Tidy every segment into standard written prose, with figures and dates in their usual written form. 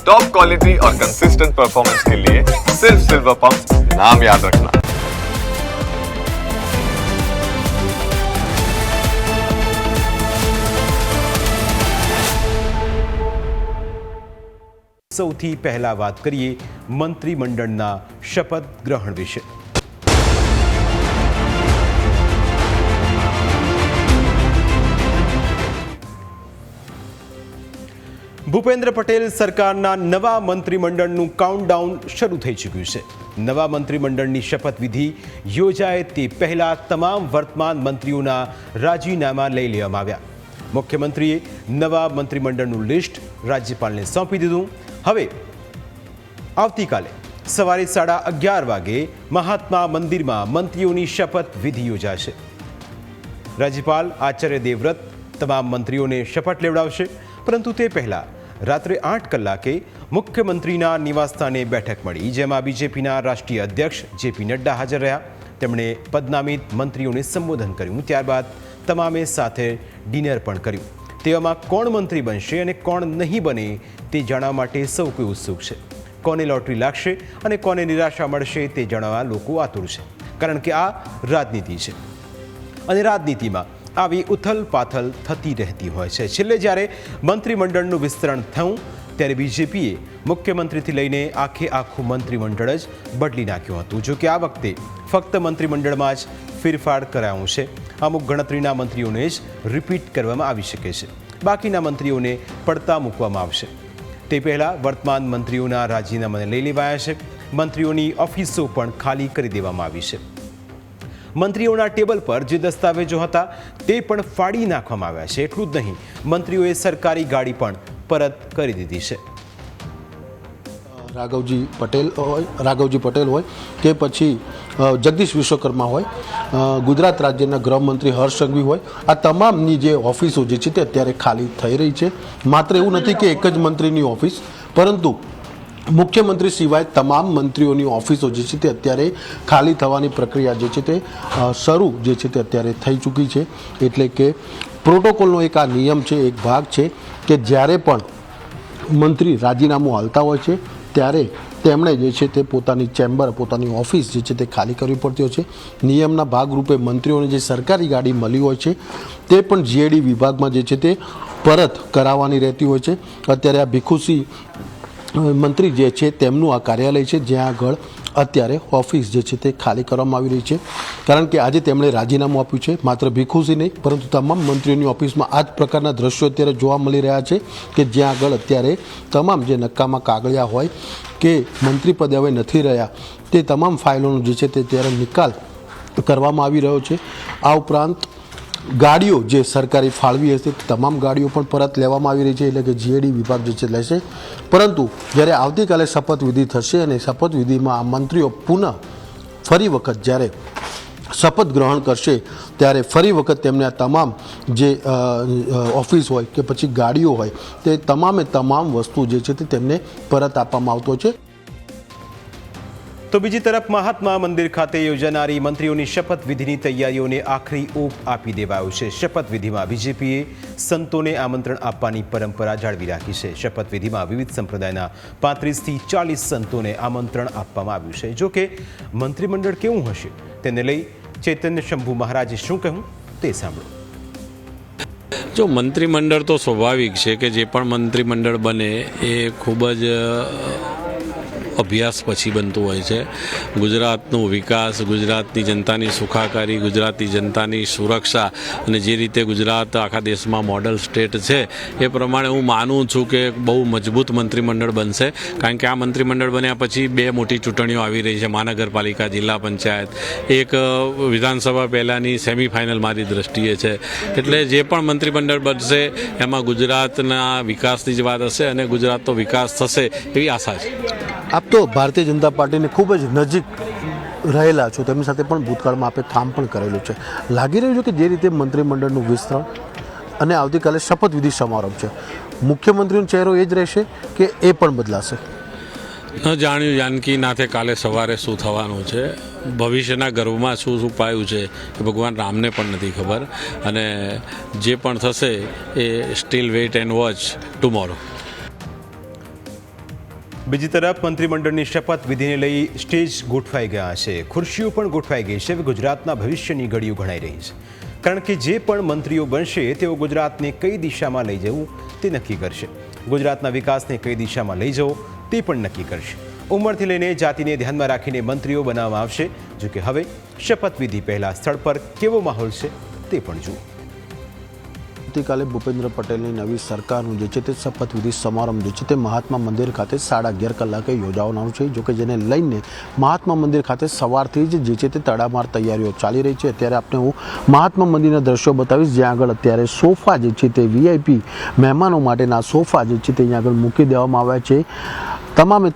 Top quality और consistent performance के लिए सिर्फ सिल्वर पंप नाम याद रखना। સૌથી પહેલા વાત કરીએ મંત્રીમંડળના શપથ ગ્રહણ વિશે। ભૂપેન્દ્ર પટેલ સરકારના નવા મંત્રીમંડળનું કાઉન્ટડાઉન શરૂ થઈ ચૂક્યું છે। નવા મંત્રીમંડળની શપથવિધિ યોજાય તે પહેલા તમામ વર્તમાન મંત્રીઓના રાજીનામા લઈ લેવામાં આવ્યા। મુખ્યમંત્રીએ નવા મંત્રીમંડળનું લિસ્ટ રાજ્યપાલને સોંપી દીધું। હવે આવતીકાલે સવારે 11:30 વાગે મહાત્મા મંદિરમાં મંત્રીઓની શપથવિધિ યોજાશે। રાજ્યપાલ આચાર્ય દેવવ્રત તમામ મંત્રીઓને શપથ લેવડાવશે, પરંતુ તે પહેલા રાત્રે 8 કલાકે મુખ્યમંત્રીના નિવાસસ્થાને બેઠક મળી, જેમાં બીજેપીના રાષ્ટ્રીય અધ્યક્ષ જેપી નડ્ડા હાજર રહ્યા। તેમણે પદનામિત મંત્રીઓને સંબોધન કર્યું, ત્યારબાદ તમામે સાથે ડિનર પણ કર્યું। તેવામાં કોણ મંત્રી બનશે અને કોણ નહીં બને તે જાણવા માટે સૌ કોઈ ઉત્સુક છે। કોને લોટરી લાગશે અને કોને નિરાશા મળશે તે જાણવા લોકો આતુર છે, કારણ કે આ રાજનીતિ છે અને રાજનીતિમાં આવી ઉથલ-પાથલ થતી રહેતી હોય છે। છેલ્લે જ્યારે મંત્રીમંડળનું વિસ્તરણ થયું ત્યારે બીજેપીએ મુખ્યમંત્રીથી લઈને આખું મંત્રીમંડળ જ બદલી નાખ્યું હતું। જો કે આ વખતે ફક્ત મંત્રીમંડળમાં જ ફેરફાર કરાયું છે। અમુક ગણતરીના મંત્રીઓને જ રિપીટ કરવામાં આવી શકે છે, બાકીના મંત્રીઓને પડતા મૂકવામાં આવશે। તે પહેલાં વર્તમાન મંત્રીઓના રાજીનામાને લઈ લેવાયા છે। મંત્રીઓની ઓફિસો પણ ખાલી કરી દેવામાં આવી છે। મંત્રીઓના ટેબલ પર જે દસ્તાવેજો હતા તે પણ ફાડી નાખવામાં આવ્યા છે। એટલું જ નહીં, મંત્રીઓએ સરકારી ગાડી પણ પરત કરી દીધી છે। રાઘવજી પટેલ હોય કે પછી જગદીશ વિશ્વકર્મા હોય, ગુજરાત રાજ્યના ગૃહમંત્રી હર્ષ સંઘવી હોય, આ તમામની જે ઓફિસો જે છે તે અત્યારે ખાલી થઈ રહી છે। માત્ર એવું નથી કે એક જ મંત્રીની ઓફિસ, પરંતુ મુખ્યમંત્રી સિવાય તમામ મંત્રીઓની ઓફિસો જે છે તે અત્યારે ખાલી થવાની પ્રક્રિયા જે છે તે શરૂ જે છે તે અત્યારે થઈ ચૂકી છે। એટલે કે પ્રોટોકોલનો એક આ નિયમ છે, એક ભાગ છે કે જ્યારે પણ મંત્રી રાજીનામું હાલતા હોય છે ત્યારે તેમણે જે છે તે પોતાની ચેમ્બર, પોતાની ઓફિસ જે છે તે ખાલી કરવી પડતી હોય છે। નિયમના ભાગરૂપે મંત્રીઓને જે સરકારી ગાડી મળી હોય છે તે પણ જીએડી વિભાગમાં જે છે તે પરત કરાવવાની રહેતી હોય છે। અત્યારે આ ભીખુસિંહ મંત્રી જે છે તેમનું આ કાર્યાલય છે, જ્યાં આગળ અત્યારે ઓફિસ જે છે તે ખાલી કરવામાં આવી રહી છે, કારણ કે આજે તેમણે રાજીનામું આપ્યું છે। માત્ર ભીખુસિંહ નહીં, પરંતુ તમામ મંત્રીઓની ઓફિસમાં આ જ પ્રકારના દ્રશ્યો અત્યારે જોવા મળી રહ્યા છે કે જ્યાં આગળ અત્યારે તમામ જે નક્કામાં કાગળિયા હોય કે મંત્રી પદે હવે નથી રહ્યા તે તમામ ફાઇલોનો જે છે તે ત્યારે નિકાલ કરવામાં આવી રહ્યો છે। આ ઉપરાંત ગાડીઓ જે સરકારી ફાળવી હશે તમામ ગાડીઓ પણ પરત લેવામાં આવી રહી છે, એટલે કે જીએડી વિભાગ જે છે લેશે। પરંતુ જ્યારે આવતીકાલે શપથવિધિ થશે અને શપથવિધિમાં આ મંત્રીઓ ફરી વખત જ્યારે શપથ ગ્રહણ કરશે ત્યારે ફરી વખત તેમને આ તમામ જે ઓફિસ હોય કે પછી ગાડીઓ હોય તે તમામે તમામ વસ્તુ જે છે તે તેમને પરત આપવામાં આવતો છે। તો બીજી તરફ મહાત્મા મંદિર ખાતે યોજાનારી મંત્રીઓની શપથવિધિની તૈયારીઓને આખરી ઓપ આપી દેવાયો છે। શપથવિધિમાં બીજેપીએ સંતોને આમંત્રણ આપવાની પરંપરા જાળવી રાખી છે। શપથવિધિમાં વિવિધ સંપ્રદાયના 35 થી 40 સંતોને આમંત્રણ આપવામાં આવ્યું છે। જો કે મંત્રીમંડળ કેવું હશે તેને લઈ ચૈતન્ય શંભુ મહારાજે શું કહ્યું તે સાંભળો। જો મંત્રીમંડળ તો સ્વાભાવિક છે કે જે પણ મંત્રીમંડળ બને એ ખૂબ જ અભ્યાસ પછી બનતું હોય છે। ગુજરાતનો વિકાસ, ગુજરાતની જનતાની સુખાકારી, ગુજરાતની જનતાની સુરક્ષા અને જે રીતે ગુજરાત આખા દેશમાં મોડલ સ્ટેટ છે એ પ્રમાણે હું માનું છું કે બહુ મજબૂત મંત્રીમંડળ બનશે, કારણ કે આ મંત્રીમંડળ બન્યા પછી 2 મોટી ચૂંટણીઓ આવી રહી છે, મહાનગરપાલિકા, જિલ્લા પંચાયત, એક વિધાનસભા પહેલાંની સેમિફાઇનલ મારી દ્રષ્ટિએ છે। એટલે જે પણ મંત્રીમંડળ બનશે એમાં ગુજરાતના વિકાસની જ વાત હશે અને ગુજરાતનો વિકાસ થશે એવી આશા છે। આપ તો ભારતીય જનતા પાર્ટીને ખૂબ જ નજીક રહેલા છો, તેમની સાથે પણ ભૂતકાળમાં આપે કામ પણ કરેલું છે। લાગી રહ્યું છે કે જે રીતે મંત્રીમંડળનું વિસ્તરણ અને આવતીકાલે શપથવિધિ સમારંભ છે, મુખ્યમંત્રીનો ચહેરો એ જ રહેશે કે એ પણ બદલાશે? ન જાણ્યું જાનકી નાથે કાલે સવારે શું થવાનું છે, ભવિષ્યના ગર્ભમાં શું છુપાયું છે એ ભગવાન રામને પણ નથી ખબર, અને જે પણ થશે એ still wait and watch tomorrow. બીજી તરફ મંત્રીમંડળની શપથ વિધિને લઈ સ્ટેજ ગોઠવાઈ ગયા છે, ખુરશીઓ પણ ગોઠવાઈ ગઈ છે. હવે ગુજરાતના ભવિષ્યની ઘડીઓ ગણાઈ રહી છે, કારણ કે જે પણ મંત્રીઓ બનશે તેઓ ગુજરાતને કઈ દિશામાં લઈ જવું તે નક્કી કરશે. ગુજરાતના વિકાસને કઈ દિશામાં લઈ જવો તે પણ નક્કી કરશે. ઉંમરથી લઈને જાતિને ધ્યાનમાં રાખીને મંત્રીઓ બનાવવામાં આવશે. જોકે હવે શપથવિધિ પહેલા સ્થળ પર કેવો માહોલ છે તે પણ જુઓ. આવતીકાલે ભૂપેન્દ્ર પટેલની નવી સરકારનું જે છે તે શપથવિધિ સમારંભ જે છે તે મહાત્મા મંદિર ખાતે 11:30 કલાકે યોજાવાનો છે. જોકે જેને લઈને મહાત્મા મંદિર ખાતે સવારથી જ જે છે તે તડામાર તૈયારીઓ ચાલી રહી છે. અત્યારે આપણે હું મહાત્મા મંદિરના દ્રશ્યો બતાવીશ, જ્યાં આગળ અત્યારે સોફા જે છે તે VIP મહેમાનો માટેના સોફા જે છે તે અહીંયા આગળ મૂકી દેવામાં આવ્યા છે.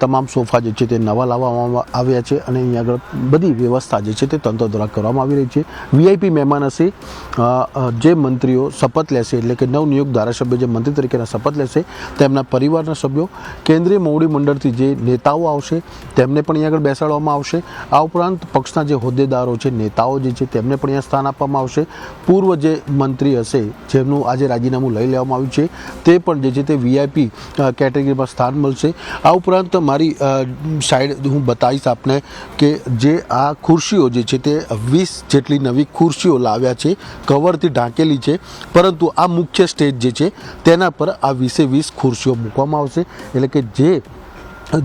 તમામ સોફા જે છે તે નવા લાવવામાં આવ્યા છે અને અહીંયા આગળ બધી વ્યવસ્થા જે છે તે તંત્ર દ્વારા કરવામાં આવી રહી છે. VIP મહેમાન હશે જે મંત્રીઓ શપથ લેશે, એટલે કે નવનિયુક્ત ધારાસભ્ય જે મંત્રી તરીકેના શપથ લેશે તેમના પરિવારના સભ્યો, કેન્દ્રીય મોવડી મંડળથી જે નેતાઓ આવશે તેમને પણ અહીંયા આગળ બેસાડવામાં આવશે. આ ઉપરાંત પક્ષના જે હોદ્દેદારો છે, નેતાઓ જે છે તેમને પણ અહીંયા સ્થાન આપવામાં આવશે. પૂર્વ જે મંત્રી હશે જેમનું આજે રાજીનામું લઈ લેવામાં આવ્યું છે તે પણ જે છે તે VIP કેટેગરીમાં સ્થાન મળશે. આ ઉપરાંત મારી સાઈડ હું બતાવીશ આપને કે જે આ ખુરશીઓ જે છે તે 20 જેટલી નવી ખુરશીઓ લાવ્યા છે, કવરથી ઢાંકેલી છે, પરંતુ આ મુખ્ય સ્ટેજ જે છે તેના પર આ 20 ખુરશીઓ મૂકવામાં આવશે. એટલે કે જે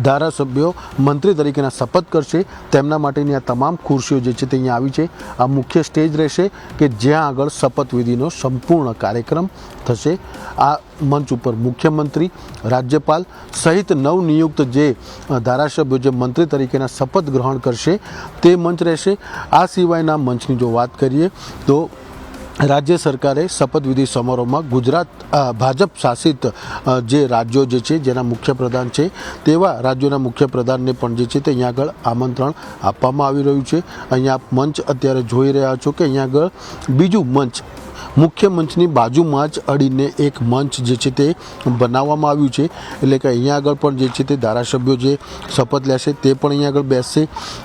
ધારાસભ્યો મંત્રી તરીકેના શપથ કરશે તેમના માટેની આ તમામ ખુરશીઓ જે છે તે અહીંયા આવી છે. આ મુખ્ય સ્ટેજ રહેશે કે જ્યાં આગળ શપથવિધિનો સંપૂર્ણ કાર્યક્રમ થશે. આ મંચ ઉપર મુખ્યમંત્રી, રાજ્યપાલ સહિત નવનિયુક્ત જે ધારાસભ્યો જે મંત્રી તરીકેના શપથ ગ્રહણ કરશે તે મંચ રહેશે. આ સિવાયના મંચની જો વાત કરીએ તો રાજ્ય સરકારે શપથવિધિ સમારોહમાં ગુજરાત ભાજપ શાસિત જે રાજ્યો જે છે જેના મુખ્યપ્રધાન છે તેવા રાજ્યોના મુખ્યપ્રધાનને પણ જે છે તે અહીંયા આગળ આમંત્રણ આપવામાં આવી રહ્યું છે. અહીંયા આપ મંચ અત્યારે જોઈ રહ્યા છો કે અહીંયા આગળ બીજું મંચ મુખ્ય મંચની બાજુમાં જ અડીને એક મંચ જે છે તે બનાવવામાં આવ્યું છે. એટલે કે અહીંયા આગળ પણ જે છે તે ધારાસભ્યો જે શપથ લેશે તે પણ અહીંયા આગળ બેસશે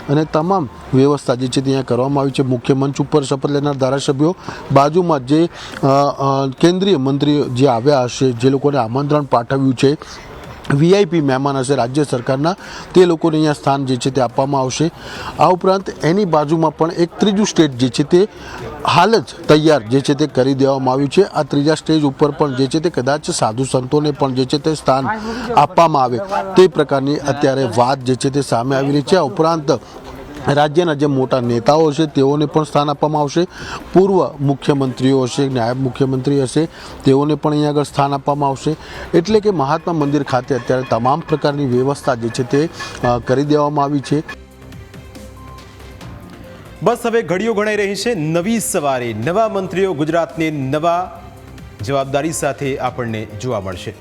અને તમામ વ્યવસ્થા જે છે તે અહીંયા કરવામાં આવી છે. મુખ્ય મંચ ઉપર શપથ લેનાર ધારાસભ્યો, બાજુમાં જે કેન્દ્રીય મંત્રી જે આવ્યા હશે, જે લોકોને આમંત્રણ પાઠવ્યું છે, VIP મહેમાન હશે રાજ્ય સરકારના, તે લોકોને અહીંયા સ્થાન જે છે તે આપવામાં આવશે. આ ઉપરાંત એની બાજુમાં પણ એક ત્રીજું સ્ટેજ જે છે તે હાલ જ તૈયાર જે છે તે કરી દેવામાં આવ્યું છે. આ ત્રીજા સ્ટેજ ઉપર પણ જે છે તે કદાચ સાધુ સંતોને પણ જે છે તે સ્થાન આપવામાં આવે તે પ્રકારની અત્યારે વાત જે છે તે સામે આવી રહી છે. આ ઉપરાંત રાજ્યના જે મોટા નેતાઓ હશે તેઓને પણ સ્થાન આપવામાં આવશે. પૂર્વ મુખ્યમંત્રીઓ હશે, નાયબ મુખ્યમંત્રી હશે, તેઓને પણ અહીંયા આગળ સ્થાન આપવામાં આવશે. એટલે કે મહાત્મા મંદિર ખાતે અત્યારે તમામ પ્રકારની વ્યવસ્થા જે છે તે કરી દેવામાં આવી છે. બસ હવે ઘડીઓ ગણાઈ રહી છે. નવી સવારે નવા મંત્રીઓ ગુજરાતને નવા જવાબદારી સાથે આપણને જોવા મળશે.